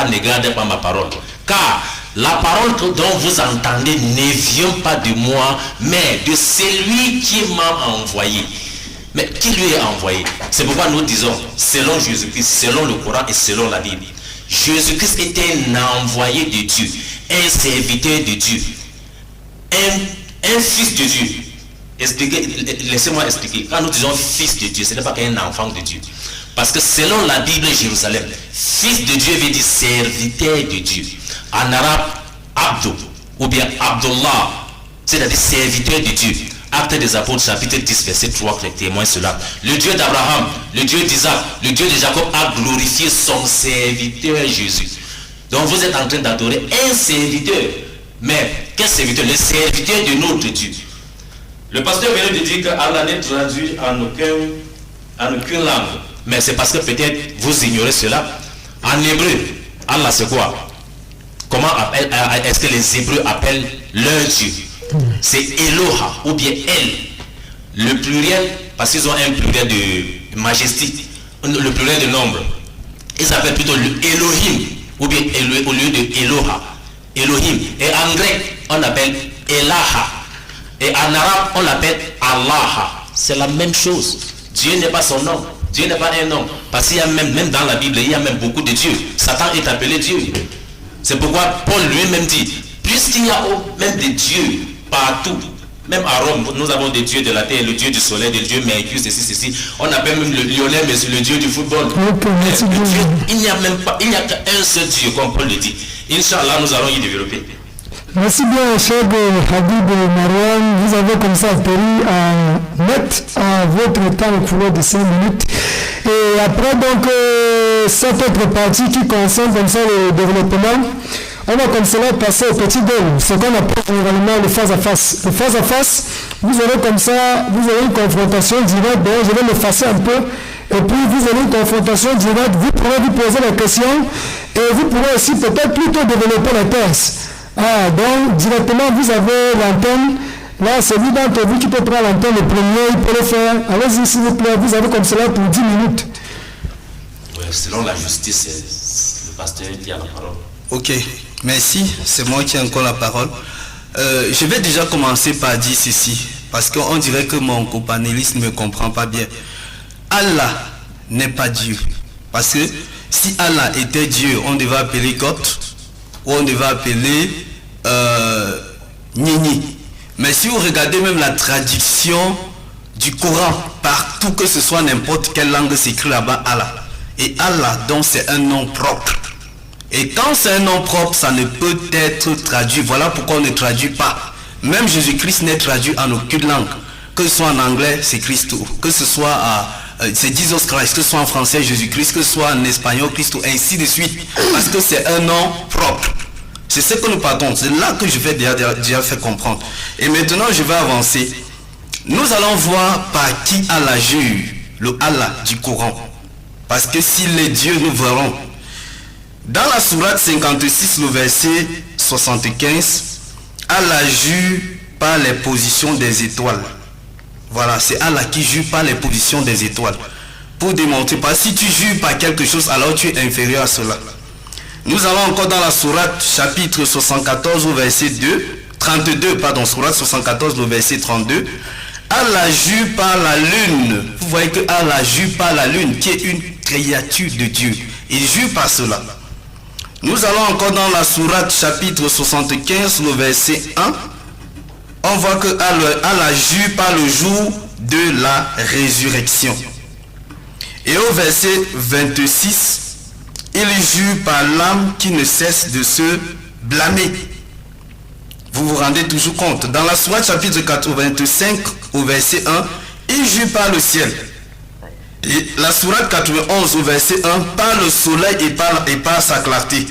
pas, ne gardez pas ma parole. Car la parole dont vous entendez ne vient pas de moi, mais de celui qui m'a envoyé. Mais qui lui est envoyé? C'est pourquoi nous disons, selon Jésus-Christ, selon le Coran et selon la Bible, Jésus-Christ était un envoyé de Dieu, un serviteur de Dieu, un fils de Dieu. Laissez-moi expliquer. Quand nous disons fils de Dieu, ce n'est pas qu'un enfant de Dieu. Parce que selon la Bible Jérusalem, fils de Dieu veut dire serviteur de Dieu. En arabe, Abdou, ou bien Abdullah, c'est-à-dire serviteur de Dieu. Actes des Apôtres, chapitre 10, verset 3, témoigne cela. Le Dieu d'Abraham, le Dieu d'Isaac, le Dieu de Jacob a glorifié son serviteur Jésus. Donc vous êtes en train d'adorer un serviteur. Mais quel serviteur? Le serviteur de notre Dieu. Le pasteur vient de dire qu'Allah n'est traduit en aucune langue. Mais c'est parce que peut-être vous ignorez cela. En hébreu, Allah c'est quoi? Comment est-ce que les Hébreux appellent leur Dieu? C'est Eloha ou bien El. Le pluriel, parce qu'ils ont un pluriel de majesté, le pluriel de nombre. Ils appellent plutôt le Elohim ou bien au lieu de Eloha. Elohim. Et en grec, on appelle Elaha. Et en arabe, on l'appelle Allah. C'est la même chose. Dieu n'est pas son nom. Dieu n'est pas un nom. Parce qu'il y a même dans la Bible, il y a même beaucoup de dieux. Satan est appelé Dieu. C'est pourquoi Paul lui-même dit, puisqu'il y a même des dieux partout, même à Rome, nous avons des dieux de la terre, le dieu du soleil, le dieu Mercure, ceci. On appelle même le Lionel Messi, le dieu du football. Il n'y a même pas, il n'y a qu'un seul Dieu, comme Paul le dit. Inch'Allah, nous allons y développer. Merci bien, cher Habib Mariam. Vous avez comme ça appelé à mettre à votre temps le couleur de 5 minutes. Et après, donc, cette autre partie qui concerne comme ça le développement, on va comme cela passer au petit duel, ce qu'on appelle généralement le face-à-face. Le face-à-face, vous aurez comme ça, vous aurez une confrontation directe. D'ailleurs, je vais m'effacer un peu. Et puis, vous aurez une confrontation directe. Vous pourrez vous poser la question et vous pourrez aussi peut-être plutôt développer la thèse. Donc, directement, vous avez l'antenne. Là, c'est lui d'entre vous qui peut prendre l'antenne le premier, il peut le faire. Allez-y, s'il vous plaît, vous avez comme cela pour 10 minutes. Ouais, selon la justice, le pasteur qui a la parole. Ok, merci, c'est moi qui ai encore la parole. Je vais déjà commencer par dire ceci, parce qu'on dirait que mon copanéliste ne me comprend pas bien. Allah n'est pas Dieu. Parce que si Allah était Dieu, on devait appeler God, ou on devait appeler Nini. Mais si vous regardez même la traduction du Coran, partout que ce soit n'importe quelle langue s'écrit là-bas Allah. Et Allah, donc c'est un nom propre. Et quand c'est un nom propre, ça ne peut être traduit. Voilà pourquoi on ne traduit pas. Même Jésus-Christ n'est traduit en aucune langue. Que ce soit en anglais, c'est Christo. Que ce soit c'est Jesus Christ. Que ce soit en français, Jésus-Christ. Que ce soit en espagnol, Christo. Ainsi de suite. Parce que c'est un nom propre. C'est ce que nous partons. C'est là que je vais déjà faire comprendre. Et maintenant, je vais avancer. Nous allons voir par qui Allah jure. Le Allah du Coran. Parce que s'il est Dieu, nous verrons. Dans la sourate 56, le verset 75, Allah jure par les positions des étoiles. Voilà, c'est Allah qui jure par les positions des étoiles. Pour démontrer, parce que si tu jures par quelque chose, alors tu es inférieur à cela. Nous allons encore dans la sourate chapitre 74 au verset 32, sourate 74 au verset 32. Allah jure par la lune. Vous voyez que Allah jure par la lune, qui est une créature de Dieu. Il jure par cela. Nous allons encore dans la sourate chapitre 75, le verset 1. On voit que Allah jure par le jour de la résurrection. Et au verset 26, il jure par l'âme qui ne cesse de se blâmer. Vous vous rendez toujours compte. Dans la sourate chapitre 85, au verset 1, il jure par le ciel. Et la sourate 91 au verset 1, par le soleil et par sa clarté.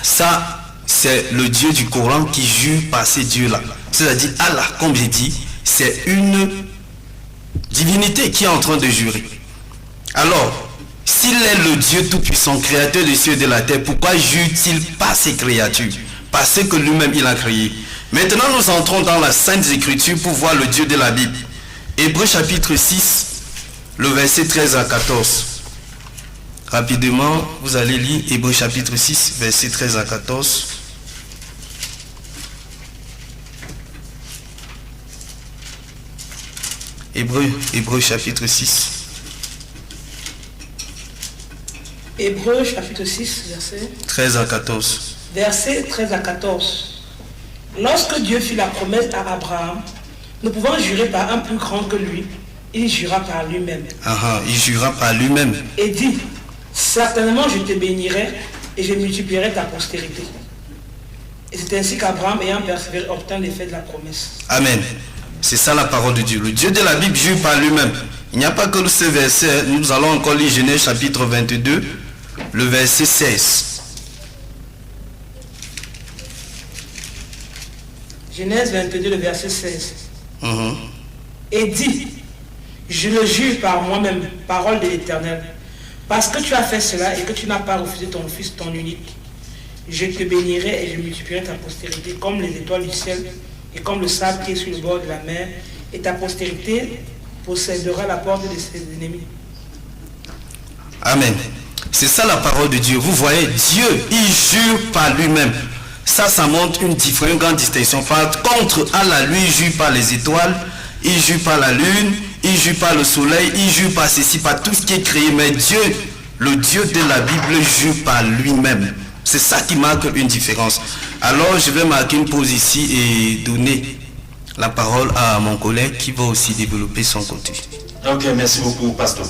Ça, c'est le Dieu du Coran qui jure par ces dieux-là. C'est-à-dire Allah, comme j'ai dit, c'est une divinité qui est en train de jurer. Alors, s'il est le Dieu tout-puissant, créateur des cieux et de la terre, pourquoi jure-t-il pas ses créatures? Parce que lui-même il a créé. Maintenant, nous entrons dans la Sainte Écriture pour voir le Dieu de la Bible. Hébreux chapitre 6, le verset 13 à 14. Rapidement, vous allez lire Hébreux chapitre 6, versets 13 à 14. Hébreux chapitre 6. Hébreux chapitre 6, verset 13 à 14. Verset 13 à 14. Lorsque Dieu fit la promesse à Abraham, nous pouvons jurer par un plus grand que lui. Il jura par lui-même. Il jura par lui-même. Et dit, certainement je te bénirai et je multiplierai ta postérité. Et c'est ainsi qu'Abraham, ayant persévéré, obtint l'effet de la promesse. Amen. C'est ça la parole de Dieu. Le Dieu de la Bible jure par lui-même. Il n'y a pas que ce verset. Nous allons encore lire Genèse chapitre 22, le verset 16. Genèse 22, le verset 16. Et dit, je le jure par moi-même, parole de l'Éternel, parce que tu as fait cela et que tu n'as pas refusé ton fils, ton unique. Je te bénirai et je multiplierai ta postérité comme les étoiles du ciel et comme le sable qui est sur le bord de la mer, et ta postérité possédera la porte de ses ennemis. Amen. C'est ça la parole de Dieu. Vous voyez, Dieu, il jure par lui-même. Ça montre une grande distinction. Par contre, Allah, lui, jure par les étoiles, il jure par la lune, il jure par le soleil, il jure par ceci, par tout ce qui est créé. Mais Dieu, le Dieu de la Bible, jure par lui-même. C'est ça qui marque une différence. Alors, je vais marquer une pause ici et donner la parole à mon collègue qui va aussi développer son côté. Ok, merci beaucoup, pasteur.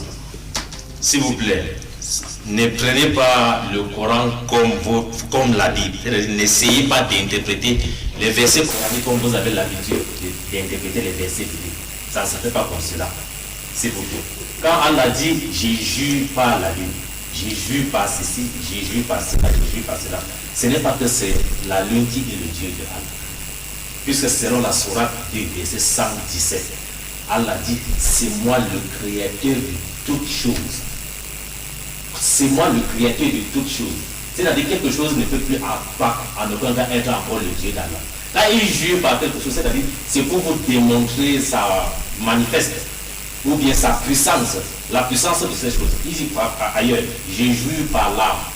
S'il vous plaît, ne prenez pas le Coran comme la Bible. N'essayez pas d'interpréter les versets coraniques comme vous avez l'habitude d'interpréter les versets bibliques. Ça ne se fait pas comme cela. C'est pour tout. Quand Allah dit, j'ai jure par la lune, j'ai jure par ceci, j'ai jure par cela, j'ai jure par cela, ce n'est pas que c'est la lune qui est le Dieu de Allah. Puisque selon la sourate du verset 117, Allah dit, c'est moi le créateur de toutes choses. C'est moi le créateur de toutes choses. C'est-à-dire quelque chose ne peut plus en aucun cas être encore le Dieu d'Allah. Là, il jure par quelque chose, c'est-à-dire c'est pour vous démontrer sa manifeste, ou bien sa puissance, la puissance de ces choses. Il dit ailleurs, je jure par l'arbre.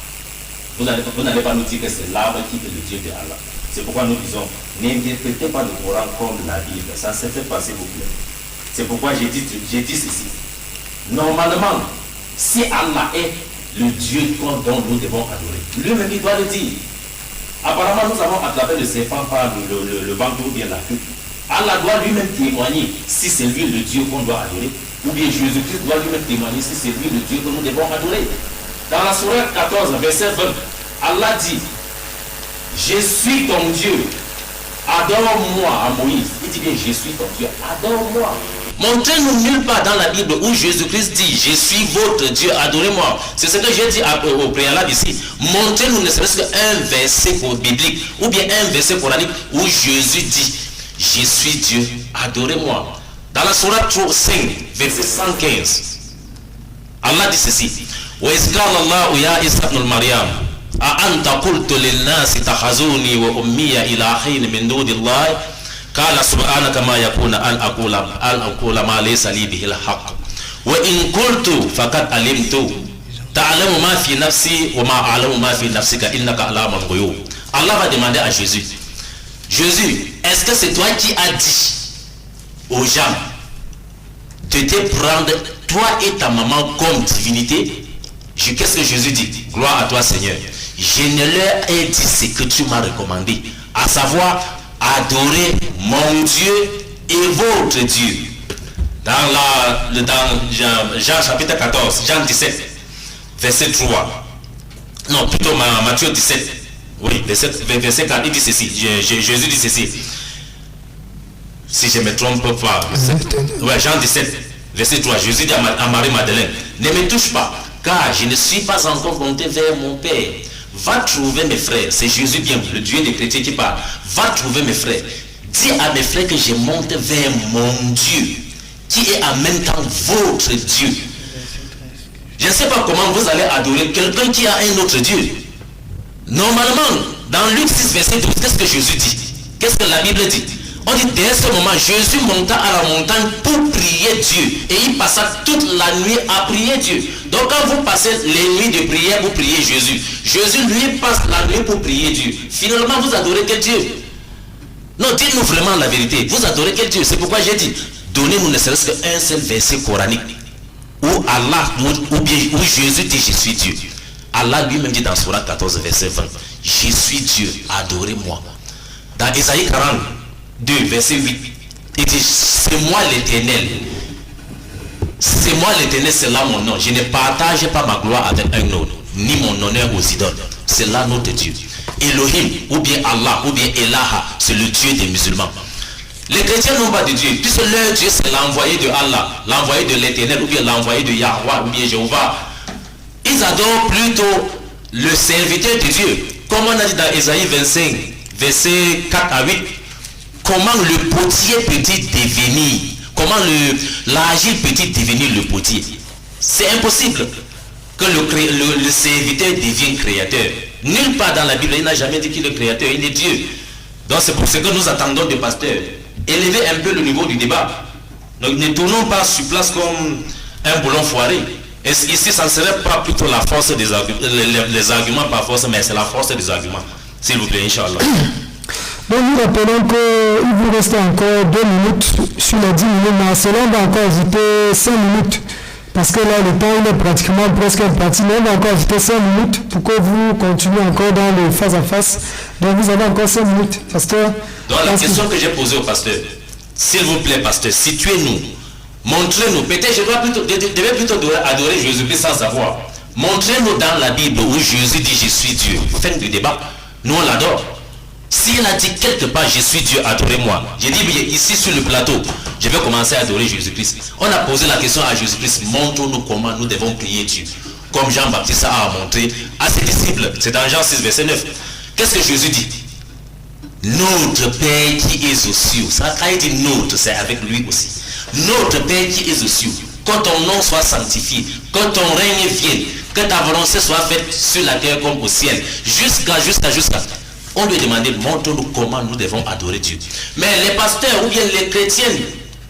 Vous n'allez pas nous dire que c'est l'arbre qui est le Dieu de Allah. C'est pourquoi nous disons, n'interprétez pas le Coran comme la Bible. Ça se fait passer beaucoup. C'est pourquoi j'ai dit ceci. Normalement, si Allah est le Dieu dont nous devons adorer, lui-même il doit le dire. Apparemment, nous avons attrapé le serpent par le ventre ou bien la queue. Allah doit lui-même témoigner si c'est lui le Dieu qu'on doit adorer, ou bien Jésus-Christ doit lui-même témoigner si c'est lui le Dieu que nous devons adorer. Dans la sourate 14, verset 20, Allah dit, je suis ton Dieu, adore-moi à Moïse. Il dit bien, je suis ton Dieu, adore-moi. Montrez-nous nulle part dans la Bible où Jésus-Christ dit, je suis votre Dieu, adorez-moi. C'est ce que j'ai dit au préalable ici. Montrez-nous ne serait-ce qu'un verset biblique ou bien un verset coranique où Jésus dit, je suis Dieu, adorez-moi. Dans la sourate 5, verset 115, Allah dit ceci. وَإِذْ قَالَ اللَّهُ يَا عِيسَى ابْنَ مَرْيَمَ أَأَنْتَ قُلْتُ لِلنَّاسِ اتَّخَذُونِي وَأُمِّيَ إِلَٰهَيْنِ مِن دُونِ اللَّهِ قال سبحانك ما يكون أن أقول ما ليس لي به الحق وإن قلت فقد علمت تعلم ما في نفسي وما أعلم ما في نفسك إنك علام الغيوب. Allah va demander à Jésus, est-ce que c'est toi qui as dit aux gens de te prendre toi et ta maman comme divinité? Qu'est-ce que Jésus dit? Gloire à toi Seigneur. Je ne leur ai dit ce que tu m'as recommandé, à savoir adorer mon Dieu et votre Dieu. Dans Jean chapitre 14, Jean 17, verset 3. Non, plutôt Matthieu 17. Oui, verset 4, il dit ceci. Jésus dit ceci. Si je ne me trompe pas. Ouais, Jean 17, verset 3. Jésus dit à Marie-Madeleine, ne me touche pas, car je ne suis pas encore monté vers mon Père. Va trouver mes frères, c'est Jésus bien, le Dieu des chrétiens qui parle. Va trouver mes frères. Dis à mes frères que je monte vers mon Dieu, qui est en même temps votre Dieu. Je ne sais pas comment vous allez adorer quelqu'un qui a un autre Dieu. Normalement, dans Luc 6, verset 12, qu'est-ce que Jésus dit? Qu'est-ce que la Bible dit? On dit dès ce moment, Jésus monta à la montagne pour prier Dieu. Et il passa toute la nuit à prier Dieu. Donc quand vous passez les nuits de prière, vous priez Jésus. Jésus lui passe la nuit pour prier Dieu. Finalement, vous adorez quel Dieu? Non, dites-nous vraiment la vérité. Vous adorez quel Dieu? C'est pourquoi j'ai dit, donnez-nous ne serait-ce qu'un seul verset coranique où Allah, où Jésus dit je suis Dieu. Allah lui-même dit dans Sourate 14, verset 20, je suis Dieu, adorez-moi. Dans Isaïe 42, verset 8, il dit, c'est moi l'Éternel. C'est moi l'Éternel, c'est là mon nom. Je ne partage pas ma gloire avec un autre, ni mon honneur aux idoles. C'est là notre Dieu. Elohim, ou bien Allah, ou bien Elaha, c'est le Dieu des musulmans. Les chrétiens n'ont pas de Dieu, puisque leur Dieu c'est l'envoyé de Allah, l'envoyé de l'Éternel, ou bien l'envoyé de Yahweh, ou bien Jéhovah. Ils adorent plutôt le serviteur de Dieu. Comme on a dit dans Isaïe 25, versets 4 à 8, comment le potier peut-il devenir, comment l'agile peut-il devenir le potier? C'est impossible que le serviteur devienne créateur. Nulle part dans la Bible, il n'a jamais dit qu'il est créateur, il est Dieu. Donc c'est pour ce que nous attendons des pasteurs. Élevez un peu le niveau du débat. Donc ne tournons pas sur place comme un boulon foiré. Et ici, ça ne serait pas plutôt la force des arguments, les arguments par force, mais c'est la force des arguments. S'il vous plaît, Inch'Allah. Donc nous rappelons qu'il vous reste encore 2 minutes sur les 10 minutes, mais cela on va encore ajouter 5 minutes. Parce que là, le temps il est pratiquement presque parti, mais on va encore ajouter 5 minutes pour que vous continuez encore dans le face à face. Donc vous avez encore 5 minutes, pasteur. Donc la question que j'ai posée au pasteur, s'il vous plaît, pasteur, situez-nous, montrez-nous, peut-être je devais plutôt adorer Jésus-Christ sans savoir. Montrez-nous dans la Bible où Jésus dit je suis Dieu. Fin du débat, nous on l'adore. S'il a dit quelque part je suis Dieu, adorez-moi. J'ai dit ici sur le plateau, je vais commencer à adorer Jésus-Christ. On a posé la question à Jésus-Christ, montre-nous comment nous devons prier Dieu. Comme Jean-Baptiste a montré à ses disciples. C'est dans Jean 6, verset 9. Qu'est-ce que Jésus dit? Notre Père qui est aux cieux. Ça, quand il dit notre, c'est avec lui aussi. Notre Père qui est aux cieux. Que ton nom soit sanctifié. Que ton règne vienne. Que ta volonté soit faite sur la terre comme au ciel. Jusqu'à. On lui a demandé, montre-nous comment nous devons adorer Dieu. Mais les pasteurs ou bien les chrétiens,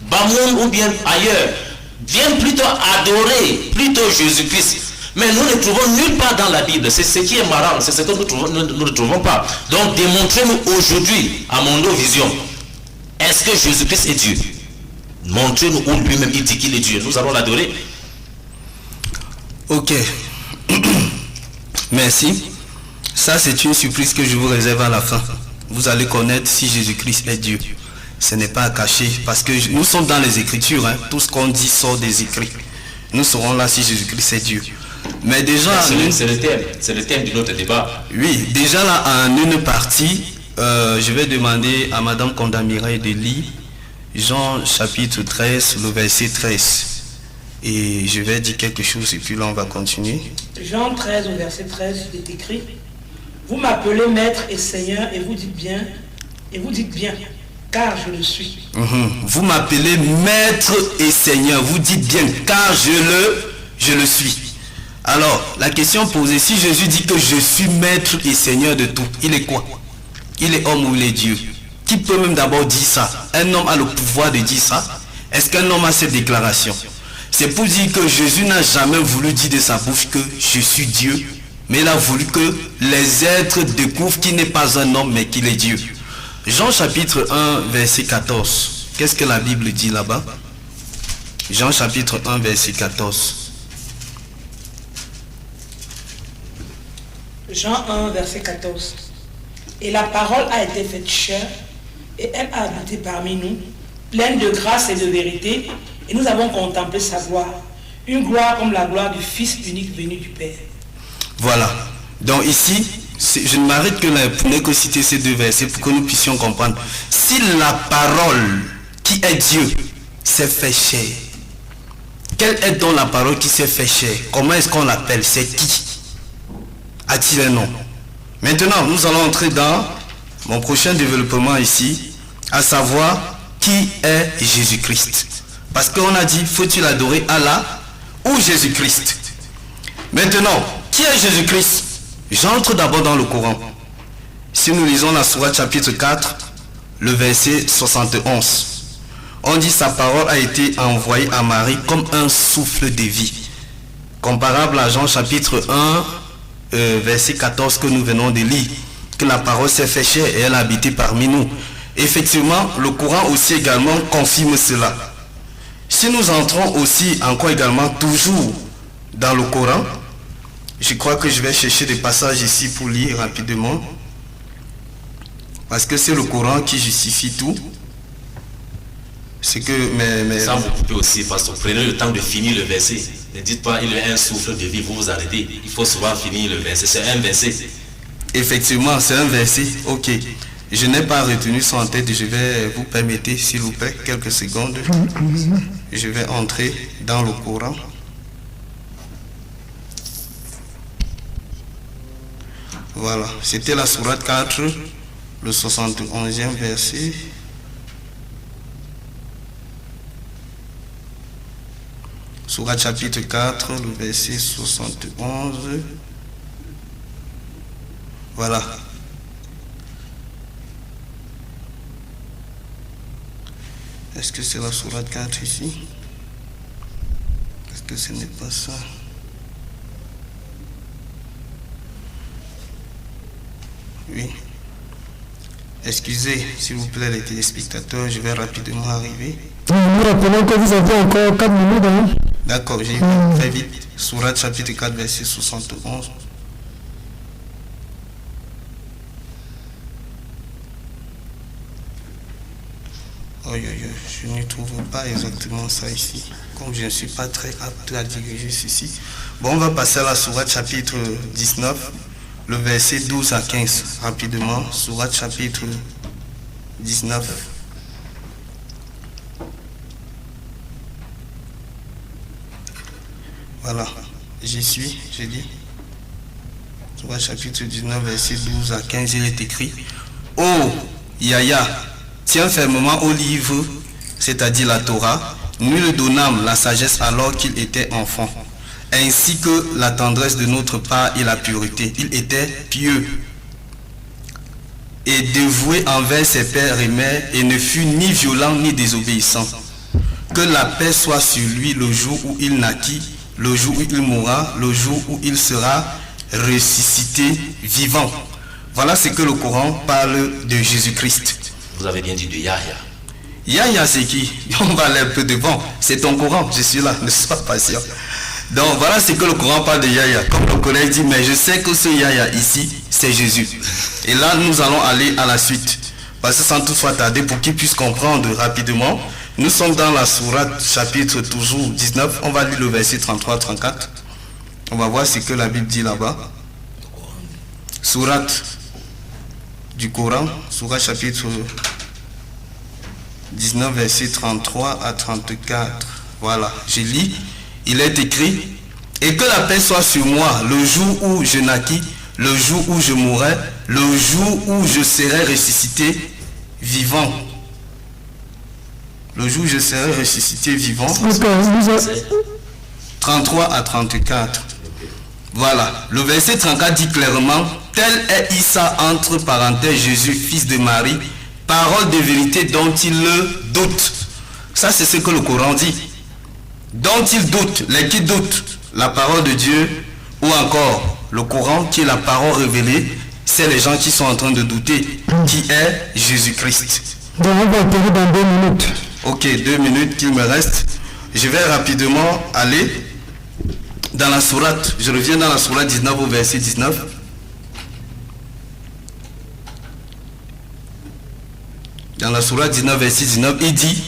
Bamoun ou bien ailleurs, viennent plutôt adorer plutôt Jésus-Christ. Mais nous ne trouvons nulle part dans la Bible. C'est ce qui est marrant, c'est ce que nous ne trouvons pas. Donc démontrez-nous aujourd'hui, à Mondo Vision, est-ce que Jésus-Christ est Dieu? Montrez-nous où lui-même il dit qu'il est Dieu. Nous allons l'adorer. Ok. Merci. Ça, c'est une surprise que je vous réserve à la fin. Vous allez connaître si Jésus-Christ est Dieu. Ce n'est pas à cacher, parce que nous sommes dans les Écritures. Hein. Tout ce qu'on dit sort des Écrits. Nous serons là si Jésus-Christ est Dieu. Mais déjà... C'est le thème de notre débat. Oui, déjà là, en une partie, je vais demander à Madame Kondamira de lire Jean chapitre 13, le verset 13. Et je vais dire quelque chose et puis là, on va continuer. Jean 13, au verset 13, il est écrit: vous m'appelez maître et seigneur et vous dites bien, car je le suis. Vous m'appelez maître et seigneur, vous dites bien, car je le suis. Alors, la question posée, si Jésus dit que je suis maître et seigneur de tout, il est quoi? Il est homme ou il est Dieu? Qui peut même d'abord dire ça? Un homme a le pouvoir de dire ça? Est-ce qu'un homme a cette déclaration? C'est pour dire que Jésus n'a jamais voulu dire de sa bouche que je suis Dieu, mais il a voulu que les êtres découvrent qu'il n'est pas un homme, mais qu'il est Dieu. Jean chapitre 1, verset 14. Qu'est-ce que la Bible dit là-bas? Jean chapitre 1, verset 14. Jean 1, verset 14. Et la parole a été faite chair, et elle a habité parmi nous, pleine de grâce et de vérité, et nous avons contemplé sa gloire, une gloire comme la gloire du Fils unique venu du Père. Voilà. Donc ici, je ne m'arrête que là pour ne que citer ces deux versets pour que nous puissions comprendre. Si la parole qui est Dieu s'est fait chair, quelle est donc la parole qui s'est fait chair? Comment est-ce qu'on l'appelle? C'est qui? A-t-il un nom? Maintenant, nous allons entrer dans mon prochain développement ici, à savoir qui est Jésus-Christ. Parce qu'on a dit, faut-il adorer Allah ou Jésus-Christ? Maintenant, qui est Jésus-Christ? J'entre d'abord dans le Coran. Si nous lisons la sourate chapitre 4, le verset 71. On dit sa parole a été envoyée à Marie comme un souffle de vie. Comparable à Jean chapitre 1, verset 14 que nous venons de lire. Que la parole s'est fait chair et elle a habité parmi nous. Effectivement, le Coran aussi également confirme cela. Si nous entrons aussi encore également toujours dans le Coran, je crois que je vais chercher des passages ici pour lire rapidement. Parce que c'est le Coran qui justifie tout. C'est que Ça vous coupez aussi, parce que prenez le temps de finir le verset. Ne dites pas il y a un souffle de vie, vous vous arrêtez. Il faut souvent finir le verset. C'est un verset. Effectivement, c'est un verset. Ok. Je n'ai pas retenu ça en tête. Je vais vous permettre, s'il vous plaît, quelques secondes. Je vais entrer dans le Coran. Voilà. C'était la sourate 4, le 71e verset. Sourate chapitre 4, le verset 71. Voilà. Est-ce que c'est la sourate 4 ici? Est-ce que ce n'est pas ça? Oui. Excusez, s'il vous plaît, les téléspectateurs, je vais rapidement arriver. Nous rappelons que vous avez encore 4 minutes. Hein? D'accord, j'ai fait vite. Sourate chapitre 4, verset 71. Je ne trouve pas exactement ça ici. Comme je ne suis pas très apte à diriger ceci. Bon, on va passer à la sourate chapitre 19, le verset 12 à 15. Rapidement, sourate chapitre 19. Voilà, j'y suis, j'ai dit. Sourate chapitre 19, verset 12 à 15, il est écrit: Oh, Yahya, tiens fermement au livre, c'est-à-dire la Torah. Nous lui donnâmes la sagesse alors qu'il était enfant, ainsi que la tendresse de notre part et la pureté. Il était pieux et dévoué envers ses pères et mères, et ne fut ni violent ni désobéissant. Que la paix soit sur lui le jour où il naquit, le jour où il mourra, le jour où il sera ressuscité vivant. Voilà ce que le Coran parle de Jésus-Christ. Vous avez bien dit de Yahya. Yahya, c'est qui? On va aller un peu devant. C'est ton Coran, je suis là, ne sois pas patient. Donc voilà ce que le Coran parle de Yahya. Comme le collègue dit, mais je sais que ce Yahya ici, c'est Jésus. Et là, nous allons aller à la suite. Parce que sans toutefois tarder, pour qu'ils puissent comprendre rapidement, nous sommes dans la sourate chapitre toujours 19. On va lire le verset 33-34. On va voir ce que la Bible dit là-bas. Sourate du Coran, sourate chapitre 19, verset 33 à 34. Voilà, je lis. Il est écrit: et que la paix soit sur moi le jour où je naquis, le jour où je mourrai, le jour où je serai ressuscité vivant. Le jour où je serai ressuscité vivant. 33 à 34. Voilà, le verset 34 dit clairement: tel est Issa entre parenthèses Jésus, fils de Marie, parole de vérité dont il doute. Ça, c'est ce que le Coran dit. Dont il doute, les qui doutent la parole de Dieu, ou encore le Coran qui est la parole révélée, c'est les gens qui sont en train de douter qui est Jésus-Christ. Donc on va atterrir dans 2 minutes. Ok, 2 minutes qu'il me reste. Je vais rapidement aller dans la sourate. Je reviens dans la sourate 19 au verset 19. Dans la sourate 19, verset 19, il dit: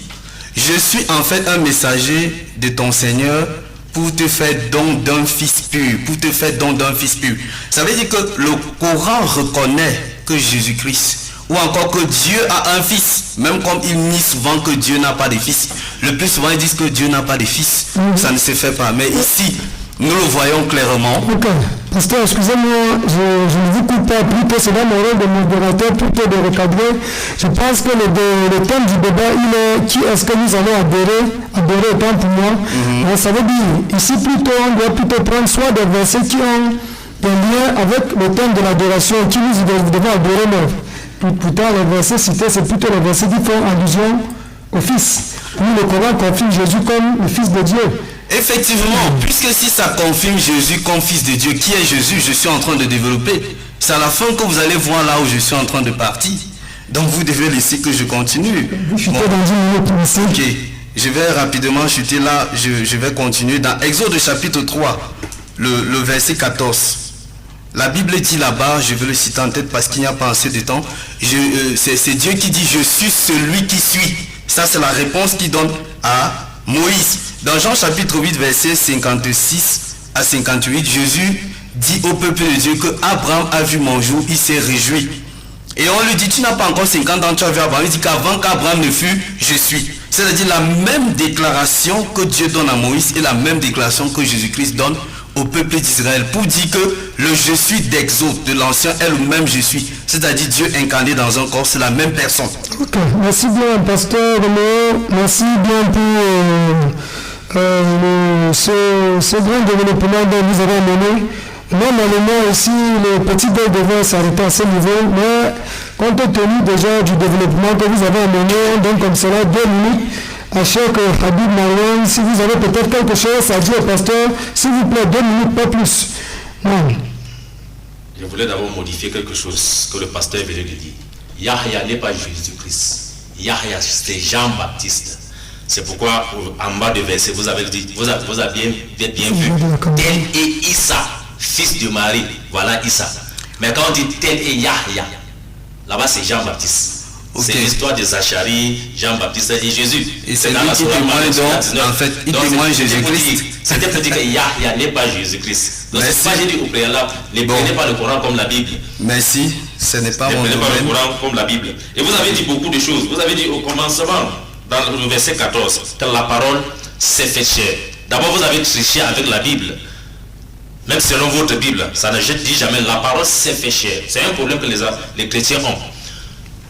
je suis en fait un messager de ton Seigneur pour te faire don d'un fils pur. Pour te faire don d'un fils pur. Ça veut dire que le Coran reconnaît que Jésus-Christ, ou encore que Dieu a un fils, même comme il nie souvent que Dieu n'a pas de fils. Le plus souvent ils disent que Dieu n'a pas de fils. Ça ne se fait pas. Mais ici, nous le voyons clairement. Ok. Pasteur, excusez-moi, je ne vous coupe pas, plutôt c'est dans mon rôle de modérateur, plutôt de recadrer. Je pense que le thème du débat, il est: qui est-ce que nous allons adorer autant pour moi. Ça veut dire, ici plutôt, on doit plutôt prendre soit des versets qui ont des liens avec le thème de l'adoration, qui nous devons adorer l'œuvre. Pourtant, les versets cités, c'est plutôt les versets qui font allusion au Fils. Puis le Coran confirme Jésus comme le Fils de Dieu. Effectivement, puisque si ça confirme Jésus comme Fils de Dieu, qui est Jésus, je suis en train de développer. C'est à la fin que vous allez voir là où je suis en train de partir. Donc vous devez laisser que je continue. Vous chutez dans 10 minutes ici. Ok, je vais rapidement chuter là, je vais continuer. Dans Exode chapitre 3, le verset 14. La Bible dit là-bas, je vais le citer en tête parce qu'il n'y a pas assez de temps. C'est Dieu qui dit, je suis celui qui suis. Ça c'est la réponse qu'il donne à Moïse. Dans Jean chapitre 8, verset 56 à 58, Jésus dit au peuple de Dieu que Abraham a vu mon jour, il s'est réjoui. Et on lui dit, tu n'as pas encore 50 ans, tu as vu Abraham. Il dit qu'avant qu'Abraham ne fût, je suis. C'est-à-dire la même déclaration que Dieu donne à Moïse et la même déclaration que Jésus-Christ donne au peuple d'Israël pour dire que le je suis d'Exode de l'ancien est le même je suis. C'est-à-dire Dieu incarné dans un corps, c'est la même personne. Ok, merci bien pasteur Roméo, merci bien pour ce grand développement dont vous avez mené. Normalement ici, le petit dé devait s'arrêter à ce niveau, mais compte tenu déjà du développement que vous avez amené, donc comme cela, 2 minutes à chaque Habib Marwan, si vous avez peut-être quelque chose à dire au pasteur, s'il vous plaît, 2 minutes, pas plus. Non. Je voulais d'abord modifier quelque chose que le pasteur venait de dire. Yahya n'est pas Jésus-Christ. Yahya, c'est Jean-Baptiste. C'est pourquoi en bas de verset, vous avez dit, vous avez bien vu, tel est Issa, fils de Marie. Voilà Issa. Mais quand on dit tel est Yahya, là-bas c'est Jean-Baptiste. Okay. C'est l'histoire de Zacharie, Jean-Baptiste et Jésus. Et c'est lui qui témoigne donc, en fait, il témoigne Jésus-Christ. C'était pour dire que Yahya n'est pas Jésus-Christ. Donc c'est pas, j'ai dit au préalable, ne prenez pas le Coran comme la Bible. Merci, ce n'est pas mon domaine. Ne prenez pas le Coran comme la Bible. Et vous avez dit beaucoup de choses. Vous avez dit au commencement, dans le verset 14, que la parole s'est fait chair. D'abord vous avez triché avec la Bible. Même selon votre Bible, ça ne dit jamais la parole s'est fait chair. C'est un problème que les chrétiens ont.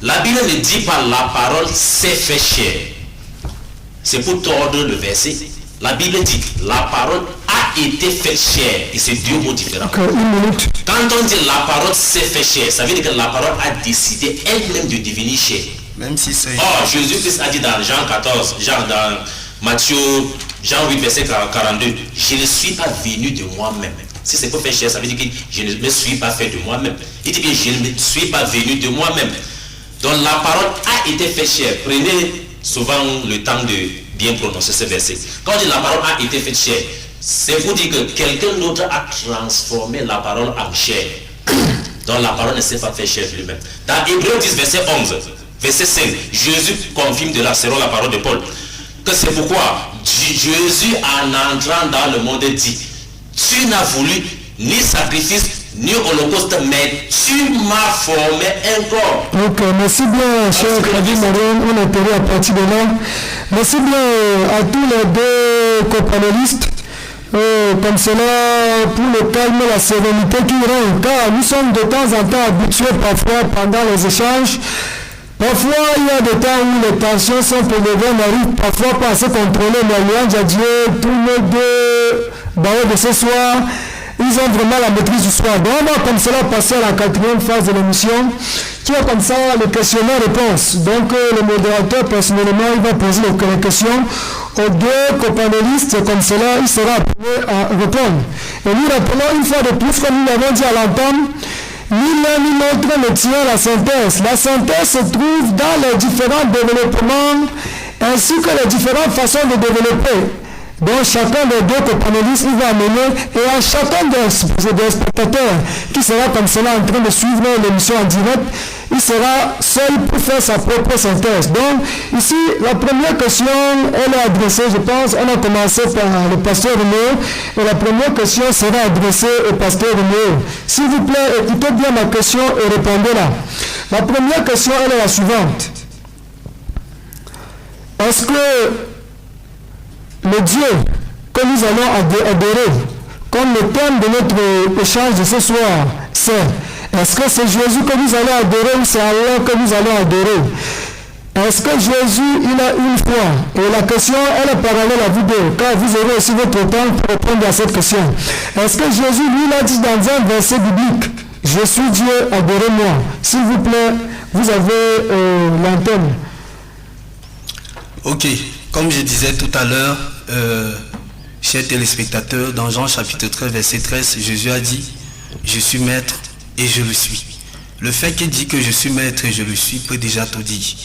La Bible ne dit pas la parole s'est fait chair. C'est pour tordre le verset. La Bible dit la parole a été faite chair. Et c'est deux mots différents. Quand on dit la parole s'est fait chair, ça veut dire que la parole a décidé elle-même de devenir chair. Même si c'est... Oh, Jésus-Christ a dit dans Jean 14, dans Matthieu, Jean 8, verset 42, je ne suis pas venu de moi-même. Si c'est pour faire chair, ça veut dire que je ne me suis pas fait de moi-même. Il dit que je ne me suis pas venu de moi-même. Donc la parole a été faite chair. Prenez souvent le temps de bien prononcer ce verset. Quand on dit la parole a été faite chair, c'est pour dire que quelqu'un d'autre a transformé la parole en chair. Donc la parole ne s'est pas fait chair lui-même. Dans Hébreux 10, verset 11, verset 5, Jésus confirme de là, selon la parole de Paul, que c'est pourquoi Jésus en entrant dans le monde dit, tu n'as voulu ni sacrifice, ni holocauste, mais tu m'as formé un corps. Ok, merci bien, cher Khadi Mariam, on est payé à partir de là. Merci bien à tous les deux copanélistes. Comme cela, pour le calme et la sérénité qui règne, car nous sommes de temps en temps habitués parfois pendant les échanges. Parfois, il y a des temps où les tensions sont élevées, on n'arrive parfois pas à se contrôler, mais louange à Dieu, tous les deux barreaux de ce soir, ils ont vraiment la maîtrise du soir. Donc on va comme cela passer à la 4e phase de l'émission, qui est comme ça le questionnaire-réponse. Donc le modérateur, personnellement, il va poser les questions aux deux copanélistes, comme cela, il sera appelé à répondre. Et nous rappelons une fois de plus, comme nous l'avons dit à l'entame, ni l'un ni l'autre ne tient la synthèse. La synthèse se trouve dans les différents développements ainsi que les différentes façons de développer. Donc chacun des deux copanélistes il va amener et à chacun des spectateurs qui sera comme cela en train de suivre l'émission en direct, il sera seul pour faire sa propre synthèse. Donc ici la première question elle est adressée, je pense, on a commencé par le pasteur Roméo et la première question sera adressée au pasteur Roméo. S'il vous plaît, écoutez bien ma question et répondez-la. La première question elle est la suivante. Est-ce que le Dieu que nous allons adorer, comme le thème de notre échange de ce soir, c'est est-ce que c'est Jésus que nous allons adorer ou c'est Allah que nous allons adorer? Est-ce que Jésus, il a une foi? Et la question, elle est parallèle à vous deux, car vous aurez aussi votre temps pour répondre à cette question. Est-ce que Jésus, lui, l'a dit dans un verset biblique, je suis Dieu, adorez-moi? S'il vous plaît, vous avez l'antenne. Ok, comme je disais tout à l'heure, chers téléspectateurs, dans Jean chapitre 13, verset 13, Jésus a dit, je suis maître et je le suis. Le fait qu'il dit que je suis maître et je le suis peut déjà tout dire.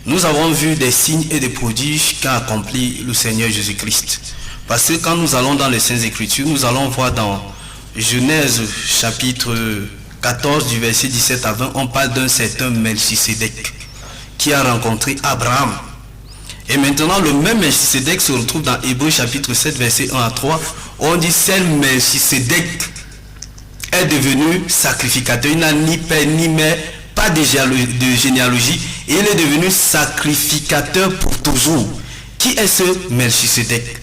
Nous avons vu des signes et des prodiges qu'a accompli le Seigneur Jésus-Christ. Parce que quand nous allons dans les Saintes Écritures, nous allons voir dans Genèse chapitre 14 du verset 17 à 20, on parle d'un certain Melchisédek qui a rencontré Abraham. Et maintenant, le même Melchisédek se retrouve dans Hébreux chapitre 7 verset 1 à 3, où on dit seul Melchisédek est devenu sacrificateur. Il n'a ni père ni mère, pas de généalogie, et il est devenu sacrificateur pour toujours. Qui est ce Melchisédek?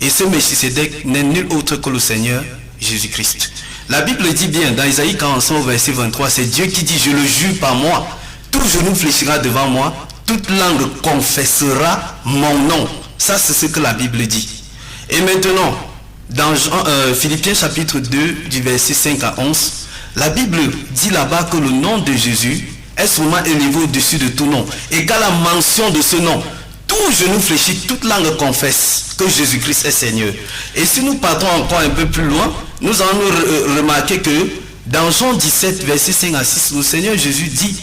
Et ce Melchisédek n'est nul autre que le Seigneur Jésus-Christ. La Bible dit bien dans Isaïe 45 verset 23, c'est Dieu qui dit, je le jure par moi, tout genou fléchira devant moi, toute langue confessera mon nom. Ça, c'est ce que la Bible dit. Et maintenant, dans Philippiens chapitre 2, du verset 5 à 11, la Bible dit là-bas que le nom de Jésus est souvent élevé au-dessus de tout nom. Et qu'à la mention de ce nom, tout genou fléchit, toute langue confesse que Jésus-Christ est Seigneur. Et si nous partons encore un peu plus loin, nous allons remarquer que dans Jean 17, verset 5 à 6, le Seigneur Jésus dit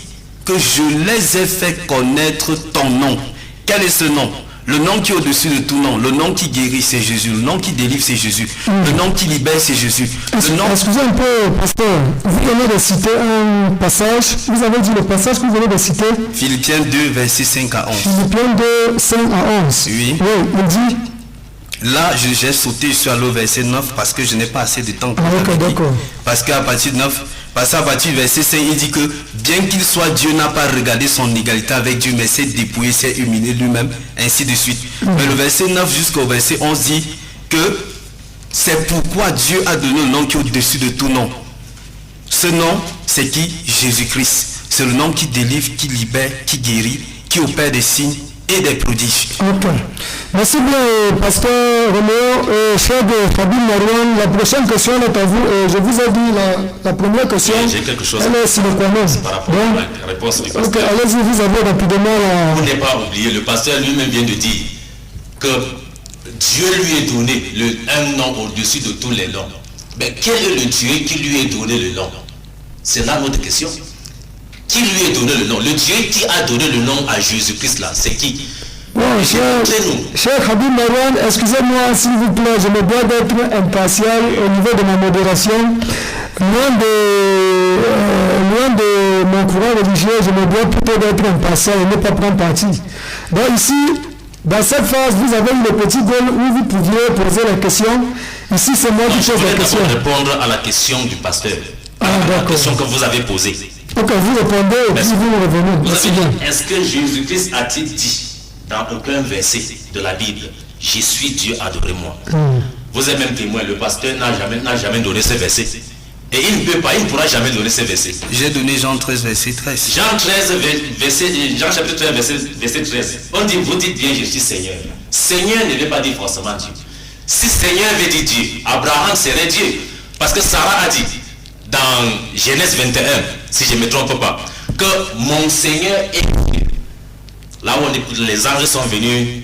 que je les ai fait connaître ton nom. Quel est ce nom? Le nom qui est au-dessus de tout nom. Le nom qui guérit, c'est Jésus. Le nom qui délivre, c'est Jésus. Le nom qui libère, c'est Jésus. Excusez un peu, pasteur. Vous venez de citer un passage. Vous avez dit le passage que vous venez de citer. Philippiens 2, verset 5 à 11. Philippiens 2, 5 à 11. Oui. Oui, il dit... Là, j'ai sauté, je suis allé au verset 9 parce que je n'ai pas assez de temps. D'accord. Parce qu'à partir de 9, parce qu'à partir du verset 5, il dit que bien qu'il soit Dieu, n'a pas regardé son égalité avec Dieu, mais s'est dépouillé, s'est humilié lui-même, ainsi de suite. Mais le verset 9 jusqu'au verset 11 dit que c'est pourquoi Dieu a donné le nom qui est au-dessus de tout nom. Ce nom, c'est qui? Jésus-Christ. C'est le nom qui délivre, qui libère, qui guérit, qui opère des signes et des prodiges. Ok. Merci bien, pasteur Roméo. Cher de Fabien Marouane, la prochaine question est à vous. Je vous ai dit la première question. J'ai quelque chose. Elle est sur le commence. Par rapport à la réponse du pasteur. Ok, allez-y, vous avez rapidement la... Vous n'avez pas oublié, le pasteur lui-même vient de dire que Dieu lui est donné un nom au-dessus de tous les noms. Mais quel est le Dieu qui lui est donné le nom? C'est là notre question. Qui lui est donné le nom? Le Dieu qui a donné le nom à Jésus-Christ là, c'est qui? Bon, cher Habib Marouane, excusez-moi s'il vous plaît, je me dois d'être impartial au niveau de ma modération. Loin de mon courant religieux, je me dois plutôt d'être impartial et ne pas prendre parti. Donc ici, dans cette phase, vous avez eu le petit goal où vous pouviez poser la question. Ici, c'est moi qui pose la question. Je vais répondre à la question du pasteur. La question que vous avez posée. Ok, vous répondez et puis vous revenez. Est-ce que Jésus-Christ a-t-il dit dans aucun verset de la Bible, je suis Dieu, adorez-moi? Vous êtes même témoin, le pasteur n'a jamais donné ce verset. Et il ne peut pas, il ne pourra jamais donner ce verset. J'ai donné Jean 13, verset 13. Jean chapitre 13, verset 13. On dit, vous dites bien, je suis Seigneur. Seigneur ne veut pas dire forcément Dieu. Si Seigneur veut dire Dieu, Abraham serait Dieu. Parce que Sarah a dit, dans Genèse 21, si je ne me trompe pas, que mon Seigneur est Dieu. Là où les anges sont venus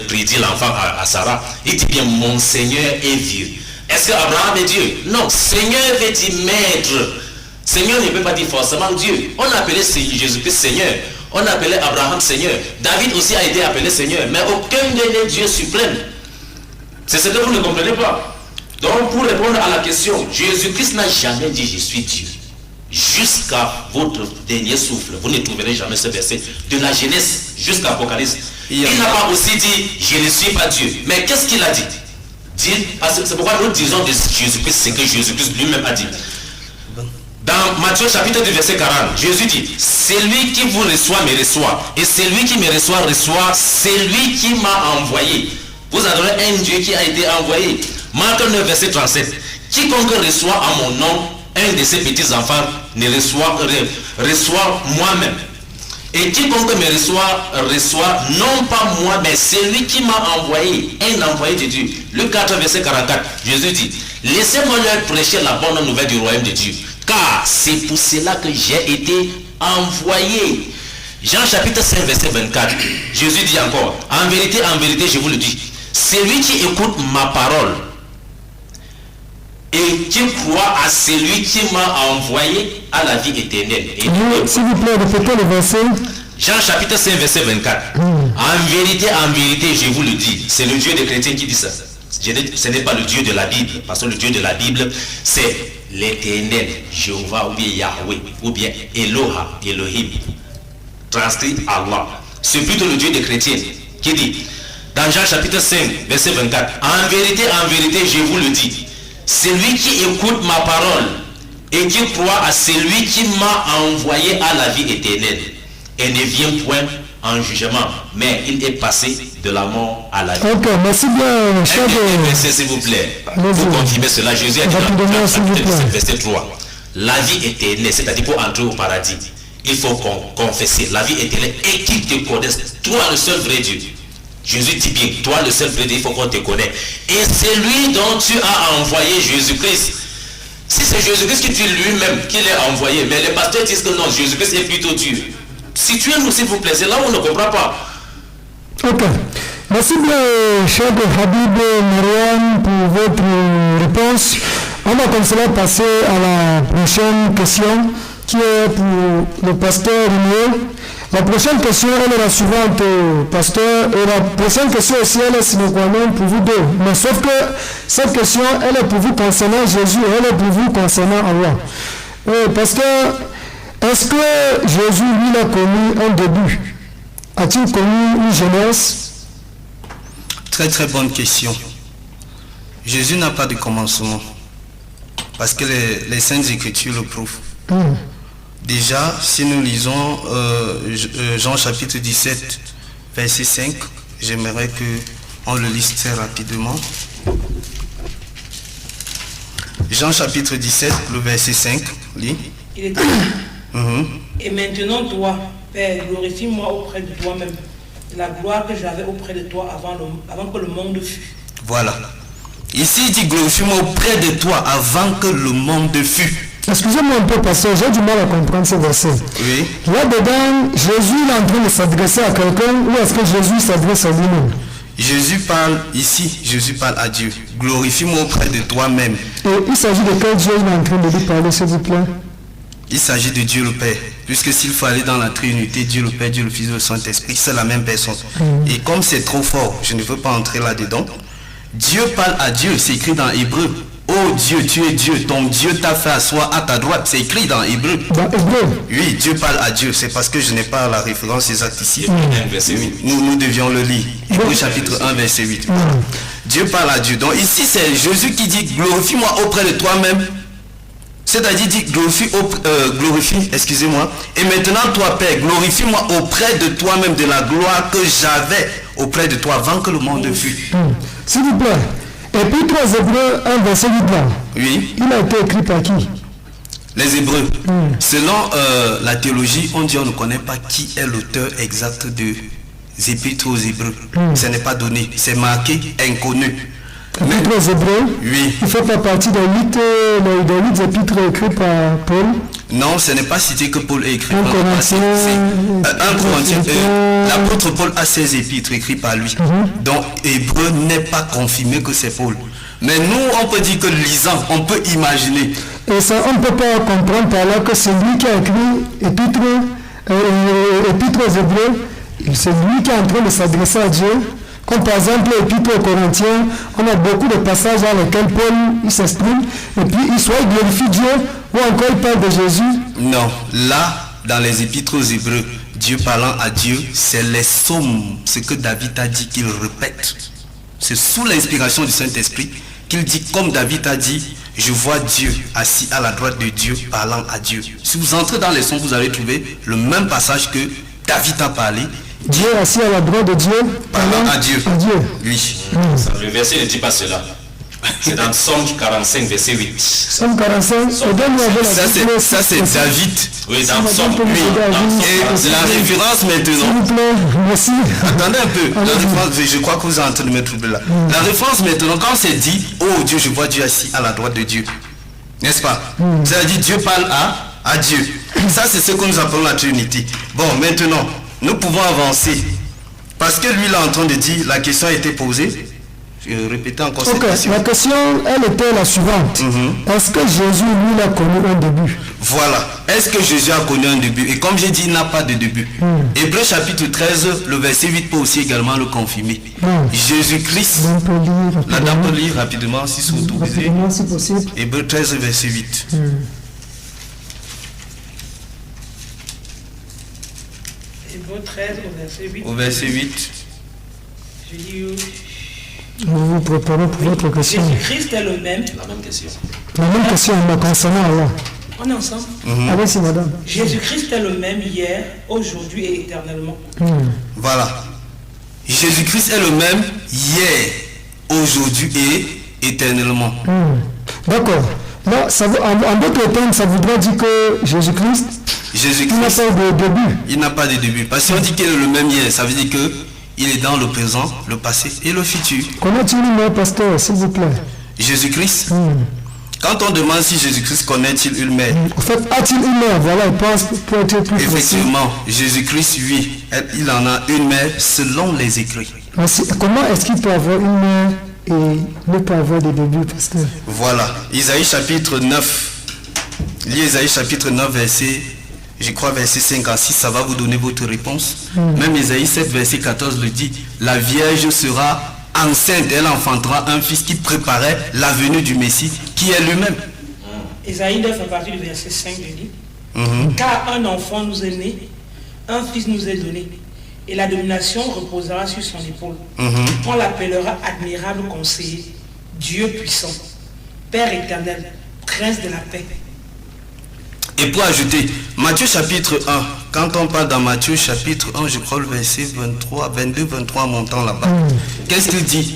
prédire l'enfant à Sarah, il dit bien, mon Seigneur est Dieu. Est-ce que Abraham est Dieu? Non, Seigneur veut dire maître. Seigneur ne peut pas dire forcément Dieu. On appelait Jésus-Christ Seigneur. On appelait Abraham Seigneur. David aussi a été appelé Seigneur. Mais aucun n'est Dieu suprême. C'est ce que vous ne comprenez pas. Donc pour répondre à la question, Jésus-Christ n'a jamais dit je suis Dieu. Jusqu'à votre dernier souffle, vous ne trouverez jamais ce verset de la Genèse jusqu'à l'Apocalypse. Il n'a pas aussi dit je ne suis pas Dieu. Mais qu'est-ce qu'il a dit? C'est pourquoi nous disons de Jésus-Christ ce que Jésus-Christ lui-même a dit. Dans Matthieu chapitre 2 verset 40, Jésus dit, celui qui vous reçoit me reçoit, et celui qui me reçoit reçoit celui qui m'a envoyé. Vous adorez un Dieu qui a été envoyé. Marc 9 verset 37, quiconque reçoit à mon nom un de ses petits enfants ne reçoit moi-même. Et quiconque me reçoit non pas moi, mais celui qui m'a envoyé, un envoyé de Dieu. Luc 4 verset 44, Jésus dit, laissez-moi leur prêcher la bonne nouvelle du royaume de Dieu. car c'est pour cela que j'ai été envoyé. Jean chapitre 5 verset 24, Jésus dit encore, en vérité, je vous le dis, celui qui écoute ma parole et qui croit à celui qui m'a envoyé a la vie éternelle. S'il vous plaît, répétez le verset. Jean chapitre 5 verset 24. En vérité, je vous le dis, c'est le Dieu des chrétiens qui dit ça. Ce n'est pas le Dieu de la Bible, parce que le Dieu de la Bible, c'est l'éternel, Jéhovah, ou bien Yahweh, ou bien Eloha, Elohim, transcrit Allah. C'est plutôt le Dieu des chrétiens qui dit, dans Jean chapitre 5, verset 24, en vérité, je vous le dis, celui qui écoute ma parole et qui croit à celui qui m'a envoyé à la vie éternelle, et ne vient point en jugement, mais il est passé de la mort à la vie. Ok, merci bien, cher verset, s'il vous plaît. Pour confirmer cela, Jésus a dit dans chapitre 7, verset 3, la vie éternelle, c'est-à-dire pour entrer au paradis, il faut confesser la vie éternelle et qu'il te connaisse, toi le seul vrai Dieu. Jésus dit bien, toi le seul vrai Dieu, il faut qu'on te connaisse. Et c'est lui dont tu as envoyé Jésus-Christ. Si c'est Jésus-Christ qui dit lui-même qu'il est envoyé, mais les pasteurs disent que non, Jésus-Christ est plutôt Dieu. Situez-nous s'il vous plaît, c'est là où on ne comprend pas. Ok. Merci bien, cher Habib Mariam, pour votre réponse. On va comme cela passer à la prochaine question, qui est pour le pasteur Rimé. La prochaine question, elle est la suivante, pasteur. Et la prochaine question aussi, elle est sine qua non pour vous deux. Mais sauf que cette question, elle est pour vous concernant Jésus, elle est pour vous concernant Allah. Pasteur, est-ce que Jésus, lui, a connu un début? A-t-il connu une jeunesse? Très très bonne question. Jésus n'a pas de commencement. Parce que les Saintes Écritures le prouvent. Déjà, si nous lisons Jean chapitre 17, verset 5, j'aimerais qu'on le lise très rapidement. Jean chapitre 17, le verset 5, lis. Il est dit, et maintenant toi, Père, glorifie-moi auprès de toi-même, de la gloire que j'avais auprès de toi avant que le monde fût. Voilà. Ici, il dit glorifie-moi auprès de toi avant que le monde fût. Excusez-moi un peu, pasteur, j'ai du mal à comprendre ce verset. Oui. Là-dedans, Jésus est en train de s'adresser à quelqu'un ou est-ce que Jésus s'adresse à lui-même? Jésus parle ici, Jésus parle à Dieu. Glorifie-moi auprès de toi-même. Et il s'agit de quel Dieu il est en train de lui parler, s'il vous plaît? Il s'agit de Dieu le Père. Puisque s'il faut aller dans la Trinité, Dieu le Père, Dieu le Fils, le Saint-Esprit, c'est la même personne. Et comme c'est trop fort, je ne veux pas entrer là-dedans. Dieu parle à Dieu, c'est écrit dans Hébreu. Oh Dieu, tu es Dieu, ton Dieu t'a fait asseoir à ta droite, c'est écrit dans Hébreu. Dans Hébreu? Oui, Dieu parle à Dieu, c'est parce que je n'ai pas la référence exacte ici. Nous devions le lire. Hébreu chapitre 1, verset 8. Dieu parle à Dieu. Donc ici, c'est Jésus qui dit, glorifie-moi auprès de toi-même. C'est-à-dire, dit, glorifie, excusez-moi. Et maintenant, toi, Père, glorifie-moi auprès de toi-même de la gloire que j'avais auprès de toi avant que le monde fût. S'il vous plaît. Épître aux Hébreux, un verset 8 là. Oui. Il a été écrit par qui? Les Hébreux. Selon la théologie, on dit on ne connaît pas qui est l'auteur exact des Épîtres aux Hébreux. Ce n'est pas donné. C'est marqué inconnu. Épître aux Hébreux? Oui. Il ne fait pas partie des 8 épîtres écrits par Paul? Non, ce n'est pas cité que Paul a écrit. Un Corinthien. L'apôtre Paul a 16 épîtres écrits par lui. Donc, Hébreu n'est pas confirmé que c'est Paul. Mais nous, on peut dire que lisant, on peut imaginer. Et ça, on ne peut pas comprendre par là que c'est lui qui a écrit Épître aux Hébreux. C'est lui qui est en train de s'adresser à Dieu. Comme par exemple l'Épître aux Corinthiens, on a beaucoup de passages dans lesquels Paul il s'exprime, et puis il soit glorifie Dieu, ou encore il parle de Jésus. Non, là, dans les Épîtres aux Hébreux, Dieu parlant à Dieu, c'est les psaumes, ce que David a dit qu'il répète. C'est sous l'inspiration du Saint-Esprit qu'il dit, comme David a dit, je vois Dieu assis à la droite de Dieu, parlant à Dieu. Si vous entrez dans les psaumes, vous allez trouver le même passage que David a parlé. Dieu assis à la droite de Dieu, parlant à Dieu. Oui. Le verset ne dit pas cela. C'est dans Psaume 45, verset 8. Psaume 45, ça c'est David. Oui, dans Psaume 8. Et la référence maintenant. S'il vous plaît, merci. Attendez un peu. La référence, je crois que vous êtes en train de me troubler là. La référence maintenant, quand c'est dit, oh Dieu, je vois Dieu assis à la droite de Dieu. N'est-ce pas? C'est-à-dire Dieu parle à Dieu. Ça, c'est ce que nous appelons la Trinité. Bon, maintenant, nous pouvons avancer. Parce que lui, il est en train de dire, la question a été posée. Je vais répéter encore cette question. La question, elle était la suivante. Est-ce que Jésus, lui, a connu un début? Voilà. Est-ce que Jésus a connu un début? Et comme j'ai dit, il n'a pas de début. Hébreux chapitre 13, le verset 8 peut aussi également le confirmer. Jésus-Christ. La dame peut lire rapidement si c'est autorisé. Rapidement, si possible. Hébreux 13, verset 8. Hébreux 13 au verset 8. Au verset 8. Je dis Nous vous préparons pour votre question. Jésus-Christ est le même. La même question. La même question, mais concernant Allah. On est ensemble. Allez-y, madame. Jésus-Christ est le même hier, aujourd'hui et éternellement. Voilà. Jésus-Christ est le même hier, aujourd'hui et éternellement. D'accord. Bon, en d'autres termes, ça voudrait dire que Jésus-Christ, il n'a pas de début. Il n'a pas de début. Parce que si on dit qu'il est le même hier, ça veut dire que il est dans le présent, le passé et le futur. Connaît-il une mère, pasteur, s'il vous plaît? Jésus-Christ. Quand on demande si Jésus-Christ connaît-il une mère, en fait, a-t-il une mère? Voilà, il pense pour être plus effectivement, Jésus-Christ, oui, il en a une mère selon les écrits. Comment est-ce qu'il peut avoir une mère et ne pas avoir de début, pasteur? Voilà, Isaïe chapitre 9. Lisez Isaïe chapitre 9, verset, je crois verset 5 à 6, ça va vous donner votre réponse. Même Isaïe 7, verset 14 le dit, la Vierge sera enceinte, elle enfantera un fils qui préparait la venue du Messie, qui est lui-même. Isaïe 9, à partir du verset 5, je dis, car un enfant nous est né, un fils nous est donné, et la domination reposera sur son épaule. On l'appellera admirable conseiller, Dieu puissant, Père éternel, prince de la paix. Et pour ajouter, Matthieu chapitre 1, quand on parle dans Matthieu chapitre 1, je crois le verset 23, 22, 23 montant là-bas, qu'est-ce qu'il dit?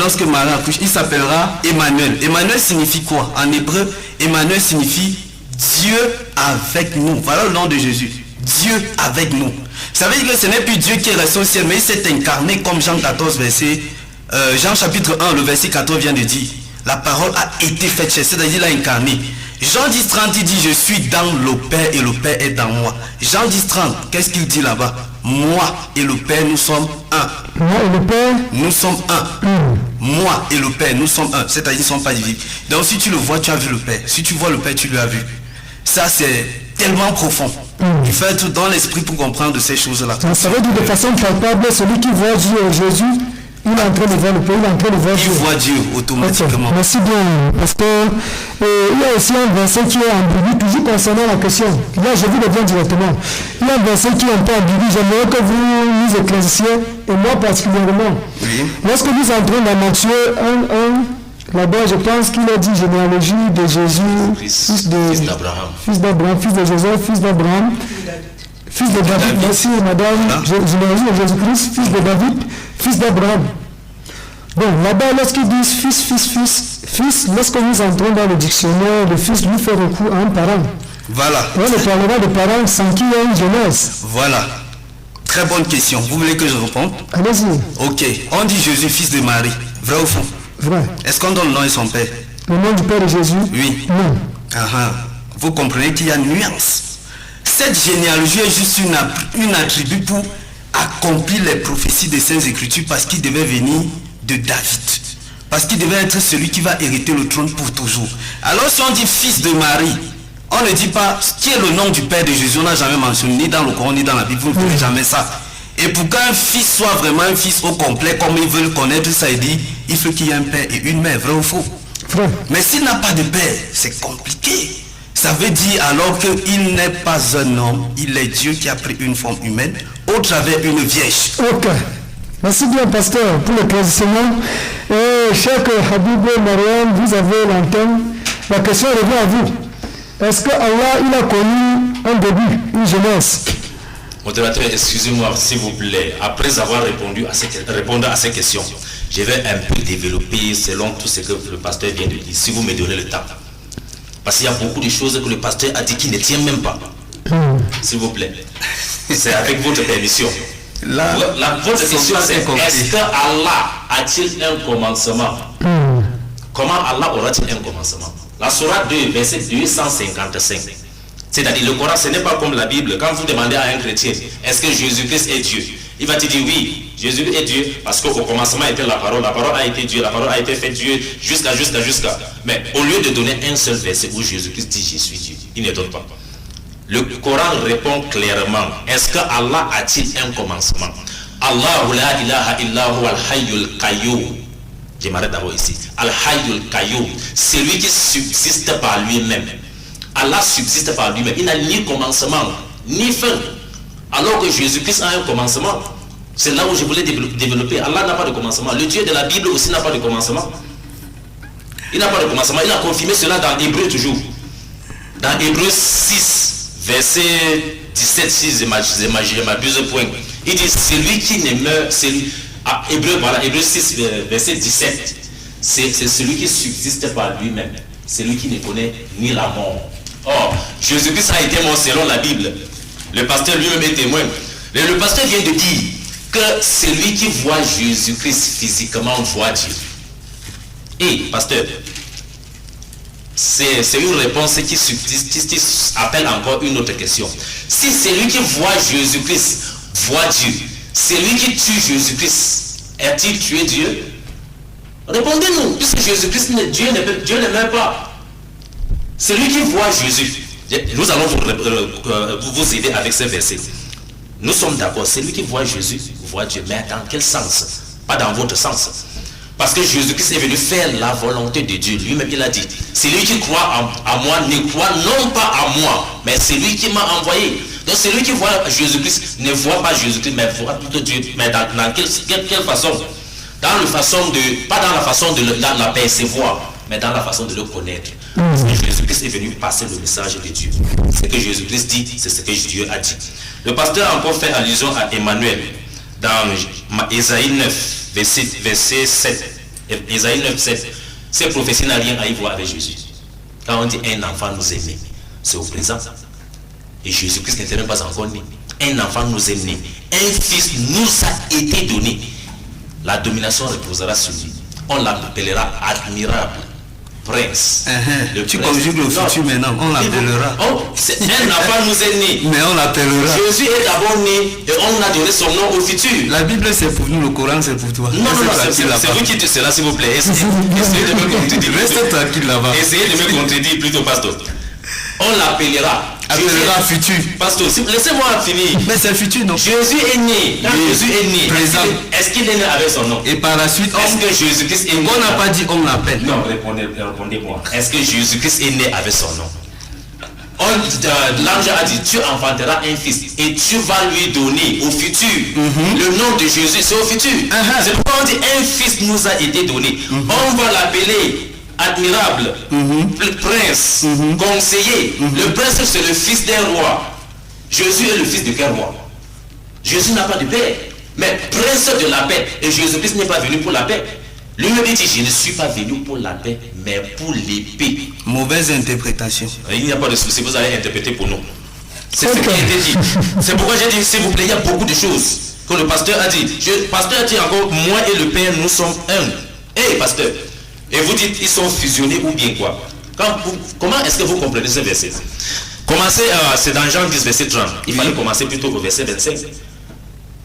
Lorsque Marie accouche, il s'appellera Emmanuel. Emmanuel signifie quoi? En hébreu, Emmanuel signifie Dieu avec nous. Voilà le nom de Jésus. Dieu avec nous. Ça veut dire que ce n'est plus Dieu qui est resté au ciel, mais il s'est incarné comme Jean 14, Jean chapitre 1, le verset 14 vient de dire. La parole a été faite chair, c'est-à-dire il a incarné. Jean 10, 30, il dit, je suis dans le Père et le Père est dans moi. Jean 10, 30, qu'est-ce qu'il dit là-bas? Moi et le Père, nous sommes un. Moi et le Père, nous sommes un. Moi et le Père, nous sommes un. C'est-à-dire, ils ne sont pas divisés. Donc, si tu le vois, tu as vu le Père. Si tu vois le Père, tu l'as vu. Ça, c'est tellement profond. Il faut être dans l'esprit pour comprendre ces choses-là. Ça veut dire de façon palpable, celui qui voit Dieu Jésus, il est en train de voir le Père, il est en train de voir Dieu. Il voit Dieu automatiquement. Okay. Merci bien, parce que il y a aussi un verset qui est ambigu, toujours concernant la question. Là, je vous le dis directement. Il y a un verset qui est un peu ambigu. J'aimerais que vous nous éclairissiez, et moi particulièrement. Oui. Lorsque nous entrons dans Matthieu 1, là-bas, je pense qu'il a dit généalogie de Jésus, fils d'Abraham, fils de Joseph, fils d'Abraham, fils de David. Merci, madame. Généalogie de Jésus-Christ, fils de David, fils d'Abraham. Bon, là-bas, lorsqu'ils disent fils, lorsque nous entrons dans le dictionnaire, le fils lui fait recours à un parent. Voilà. On ne parlera de parents sans qu'il y ait une jeunesse. Voilà. Très bonne question. Vous voulez que je réponde? Allez-y. Ok. On dit Jésus, fils de Marie. Vrai ou faux? Vrai. Est-ce qu'on donne le nom de son père? Le nom du père de Jésus? Oui. Non. Vous comprenez qu'il y a une nuance. Cette généalogie est juste une attribut pour accomplir les prophéties des Saintes Écritures parce qu'il devait venir de David. Parce qu'il devait être celui qui va hériter le trône pour toujours. Alors si on dit fils de Marie, on ne dit pas qui est le nom du père de Jésus. On n'a jamais mentionné ni dans le Coran ni dans la Bible. Vous ne trouvez jamais ça. Et pour qu'un fils soit vraiment un fils au complet, comme ils veulent connaître ça, il dit il faut qu'il y ait un père et une mère, vrai ou faux? Vrai. Mais s'il n'a pas de père, c'est compliqué. Ça veut dire alors qu'il n'est pas un homme, il est Dieu qui a pris une forme humaine au travers d'une vierge. Ok. Merci bien, pasteur, pour l'éclaircissement. Cher Habib Mariam, vous avez l'antenne. La question revient à vous. Est-ce que Allah, il a connu un début, une jeunesse? Modérateur, excusez-moi, s'il vous plaît. Après avoir répondu à ces questions, je vais un peu développer selon tout ce que le pasteur vient de dire, si vous me donnez le temps. Parce qu'il y a beaucoup de choses que le pasteur a dit qui ne tiennent même pas. S'il vous plaît. C'est avec votre permission. Votre question c'est est-ce que Allah a-t-il un commencement? Comment Allah aura-t-il un commencement? La Sourate 2, verset 255. C'est-à-dire, le Coran, ce n'est pas comme la Bible. Quand vous demandez à un chrétien, est-ce que Jésus-Christ est Dieu? Il va te dire oui, Jésus est Dieu, parce qu'au commencement était la parole a été Dieu, la parole a été faite Dieu, jusqu'à. Mais au lieu de donner un seul verset où Jésus-Christ dit je suis Dieu, il ne donne pas. Le Coran répond clairement, est-ce que Allah a-t-il un commencement? Allahu la ilaha illahu al-hayyul qayyum. Je m'arrête d'abord ici. Al-hayyul qayyum, c'est lui qui subsiste par lui-même. Allah subsiste par lui-même. Il n'a ni commencement, ni fin. Alors que Jésus-Christ a un commencement. C'est là où je voulais développer. Allah n'a pas de commencement. Le Dieu de la Bible aussi n'a pas de commencement. Il n'a pas de commencement. Il a confirmé cela dans Hébreu toujours. Dans Hébreu 6, verset 17, si je m'abuse point. Il dit, celui qui ne meurt, Hébreu 6, verset 17. C'est celui qui subsiste par lui-même. Celui qui ne connaît ni la mort. Or, Jésus-Christ a été mort selon la Bible. Le pasteur lui-même est témoin. Le pasteur vient de dire que celui qui voit Jésus-Christ physiquement voit Dieu. Et, pasteur, c'est une réponse qui appelle encore une autre question. Si celui qui voit Jésus-Christ voit Dieu, celui qui tue Jésus-Christ, est-il tué Dieu? Répondez-nous, puisque Jésus-Christ, Dieu ne meurt pas. Celui qui voit Jésus, nous allons vous aider avec ce verset. Nous sommes d'accord, celui qui voit Jésus voit Dieu, mais dans quel sens? Pas dans votre sens. Parce que Jésus-Christ est venu faire la volonté de Dieu. Lui-même, il a dit, celui qui croit à moi ne croit non pas à moi, mais celui qui m'a envoyé. Donc celui qui voit Jésus-Christ ne voit pas Jésus-Christ, mais voit plutôt Dieu. Mais dans quelle façon? Pas dans la façon de la percevoir, mais dans la façon de le connaître. Parce que Jésus-Christ est venu passer le message de Dieu. Ce que Jésus-Christ dit, c'est ce que Dieu a dit. Le pasteur a encore fait allusion à Emmanuel dans Ésaïe 9, verset 7. Ésaïe 9, 7. Cette prophétie n'a rien à y voir avec Jésus. Quand on dit un enfant nous est né, c'est au présent. Et Jésus-Christ n'était même pas encore né. Un enfant nous est né. Un fils nous a été donné. La domination reposera sur lui. On l'appellera admirable, prince. Tu conjugues le futur maintenant, on l'appellera. Un enfant nous est né. Mais on l'appellera. Jésus est d'abord né et on a donné son nom au futur. La Bible c'est pour nous, le Coran c'est pour toi. Non, c'est vous qui dites cela, s'il vous plaît. Essayez de me contredire. Reste tranquille là-bas. Essayez de me contredire plutôt, pasteur. On l'appellera. Appellera futur. Pasteur, laissez-moi finir. Mais c'est futur, non? Jésus est né. Quand Jésus est né, est-ce qu'il est né avec son nom? Et par la suite, est-ce que Jésus-Christ est né? On n'a pas dit on l'appelle. Non, répondez-moi. Est-ce que Jésus-Christ est né avec son nom? L'ange a dit, tu enfanteras un fils et tu vas lui donner au futur le nom de Jésus, c'est au futur. C'est pourquoi on dit un fils nous a été donné. On va l'appeler admirable, le prince, conseiller. Le prince c'est le fils d'un roi. Jésus est le fils de quel roi? Jésus n'a pas de père, mais prince de la paix. Et Jésus-Christ n'est pas venu pour la paix. Lui-même dit, je ne suis pas venu pour la paix, mais pour l'épée. Mauvaise interprétation. Il n'y a pas de souci, vous allez interpréter pour nous. C'est ce qui a été dit. C'est pourquoi j'ai dit, s'il vous plaît, il y a beaucoup de choses que le pasteur a dit. Le pasteur a dit encore, moi et le Père, nous sommes un. Hé, pasteur. Et vous dites, ils sont fusionnés ou bien quoi? Comment est-ce que vous comprenez ce verset? Commencez, c'est dans Jean 10, verset 30. Il fallait commencer plutôt au verset 25.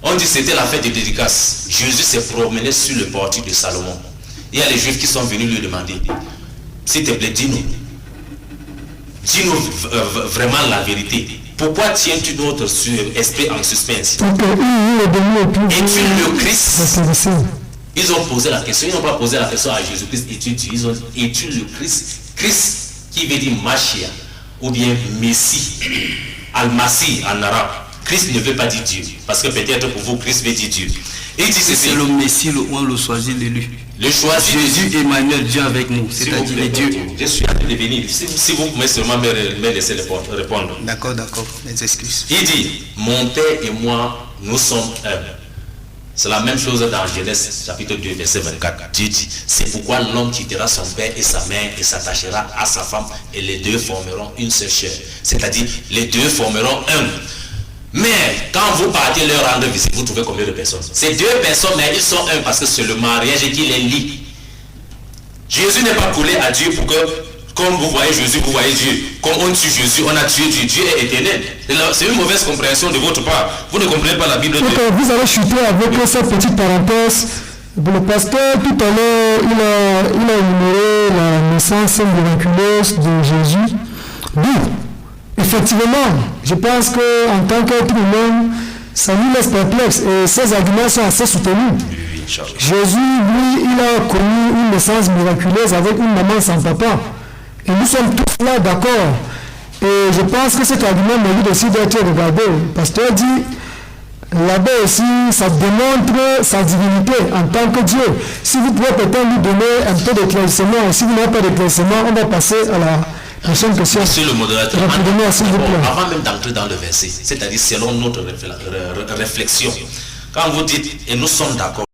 On dit que c'était la fête de dédicace. Jésus s'est promené sur le portique de Salomon. Il y a les Juifs qui sont venus lui demander, s'il te plaît, dis-nous vraiment la vérité. Pourquoi tiens-tu notre esprit en suspense? Es-tu le Christ? Ils ont posé la question, ils n'ont pas posé la question à Jésus-Christ, es-tu Dieu? Ils ont dit, es-tu le Christ? Christ qui veut dire Machia, ou bien Messie, Al-Masih en arabe. Christ ne veut pas dire Dieu, parce que peut-être pour vous, Christ veut dire Dieu. Et il dit c'est le Messie, le choisi, l'élu. Le choisi. Jésus, Emmanuel, Dieu avec nous, c'est-à-dire les dieux. Je suis en train de venir. Si vous pouvez seulement me laisser répondre. D'accord, mes excuses. Il dit, mon Père et moi, nous sommes un. C'est la même chose dans Genèse chapitre 2, verset 24. Dieu dit, c'est pourquoi l'homme quittera son père et sa mère et s'attachera à sa femme et les deux formeront une seule chair. C'est-à-dire, les deux formeront un. Mais quand vous partez leur rendre visite, vous trouvez combien de personnes? C'est deux personnes, mais ils sont un parce que c'est le mariage qui les lie. Jésus n'est pas collé à Dieu pour que Comme vous voyez Jésus, vous voyez Dieu. Comme on tue Jésus, on a tué Dieu. Dieu est éternel. C'est une mauvaise compréhension de votre part. Vous ne comprenez pas la Bible de Dieu. Vous allez chuter avec cette petite parenthèse. Le pasteur, tout à l'heure, il a énuméré la naissance miraculeuse de Jésus. Oui, effectivement, je pense qu'en tant qu'être humain, ça nous laisse perplexe et ces arguments sont assez soutenus. Jésus, lui, il a connu une naissance miraculeuse avec une maman sans papa. Et nous sommes tous là d'accord. Et je pense que cet argument mérite aussi d'être regardé. Le pasteur dit, là-bas aussi, ça démontre sa divinité en tant que Dieu. Si vous pouvez peut-être lui donner un peu d'éclaircissement, si vous n'avez pas d'éclaircissement, on va passer à la prochaine question. Monsieur le modérateur, avant même d'entrer dans le verset, c'est-à-dire selon notre réflexion, quand vous dites, et nous sommes d'accord,